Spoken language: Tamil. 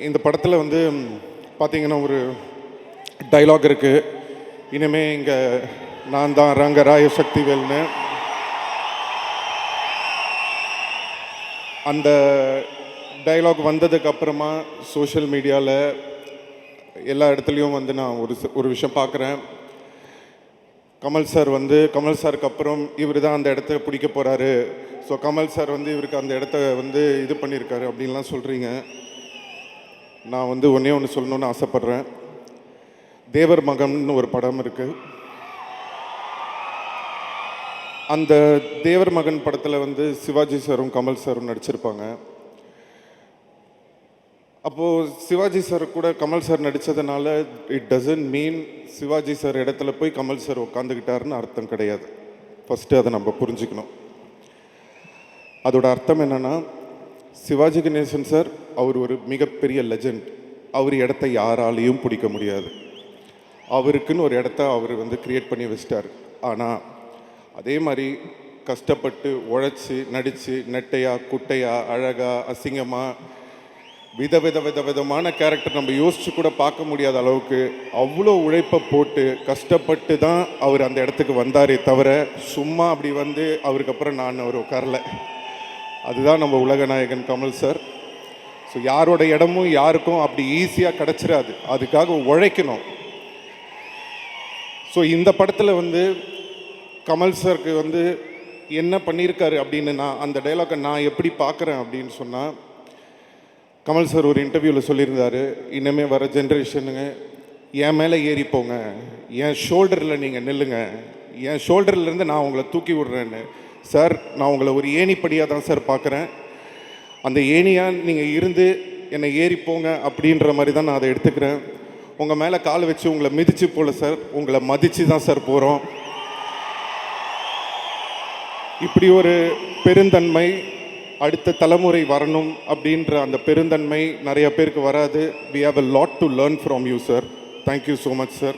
இந்த படத்தில் வந்து பார்த்தீங்கன்னா ஒரு டைலாக் இருக்குது. இனிமே இங்கே நான் தான் ரங்கராய சக்திவேல்னு. அந்த டைலாக் வந்ததுக்கு அப்புறமா சோஷியல் மீடியாவில் எல்லா இடத்துலையும் வந்து நான் ஒரு விஷயம் பார்க்குறேன். கமல் சாருக்கு அப்புறம் இவர் தான் அந்த இடத்த பிடிக்க போகிறாரு. ஸோ கமல் சார் வந்து இவருக்கு அந்த இடத்த வந்து இது பண்ணியிருக்காரு அப்படின்லாம் சொல்கிறீங்க. நான் வந்து ஒன்று சொல்லணுன்னு ஆசைப்பட்றேன். தேவர் மகன்னு ஒரு படம் இருக்குது. அந்த தேவர் மகன் படத்தில் வந்து சிவாஜி சாரும் கமல் சாரும் நடிச்சிருப்பாங்க. அப்போது சிவாஜி சார் கூட கமல் சார் நடித்ததுனால it doesn't mean Sivaji sir இடத்துல போய் கமல் சார் உட்காந்துக்கிட்டாருன்னு அர்த்தம் கிடையாது. ஃபஸ்ட்டு அதை நம்ம புரிஞ்சுக்கணும். அதோட அர்த்தம் என்னென்னா, சிவாஜி கணேசன் சார் அவர் ஒரு மிகப்பெரிய லெஜண்ட். அவர் இடத்த யாராலையும் பிடிக்க முடியாது. அவருக்குன்னு ஒரு இடத்த அவர் வந்து கிரியேட் பண்ணி வச்சிட்டார். ஆனால் அதே மாதிரி கஷ்டப்பட்டு உழைச்சி நடித்து நெட்டையாக குட்டையாக அழகாக அசிங்கமாக விதமான கேரக்டர் நம்ம யோசித்து கூட பார்க்க முடியாத அளவுக்கு அவ்வளோ உழைப்பை போட்டு கஷ்டப்பட்டு தான் அவர் அந்த இடத்துக்கு வந்தாரே தவிர சும்மா அப்படி வந்து அவருக்கு அப்புறம் நான் அவர் உட்காரல. அதுதான் நம்ம உலகநாயகன் கமல் சார். ஸோ யாரோட இடமும் யாருக்கும் அப்படி ஈஸியாக கிடச்சிடாது. அதுக்காக உழைக்கணும். ஸோ இந்த படத்தில் வந்து கமல் சாருக்கு வந்து என்ன பண்ணியிருக்காரு அப்படின்னு நான் அந்த டைலாக்கை நான் எப்படி பார்க்குறேன் அப்படின்னு சொன்னால், கமல் சார் ஒரு இன்டர்வியூவில் சொல்லியிருந்தார், இனிமேல் வர ஜென்ரேஷனுங்க என் மேலே ஏறி போங்க, என் ஷோல்டரில் நீங்கள் நில்லுங்க, என் ஷோல்டர்லேருந்து நான் உங்களை தூக்கி விட்றேன்னு. சார், நான் உங்களை ஒரு ஏணிப்படியாக தான் சார் பார்க்குறேன். அந்த ஏணியாக நீங்கள் இருந்து என்னை ஏறி போங்க அப்படின்ற மாதிரி தான் நான் அதை எடுத்துக்கிறேன். உங்கள் மேலே கால் வச்சு உங்களை மிதித்து போல சார், உங்களை மதித்து தான் சார் போகிறோம். இப்படி ஒரு பெருந்தன்மை அடுத்த தலைமுறை வரணும் அப்படின்ற அந்த பெருந்தன்மை நிறைய பேருக்கு வராது. We have a lot to learn from you, sir. Thank you so much, sir.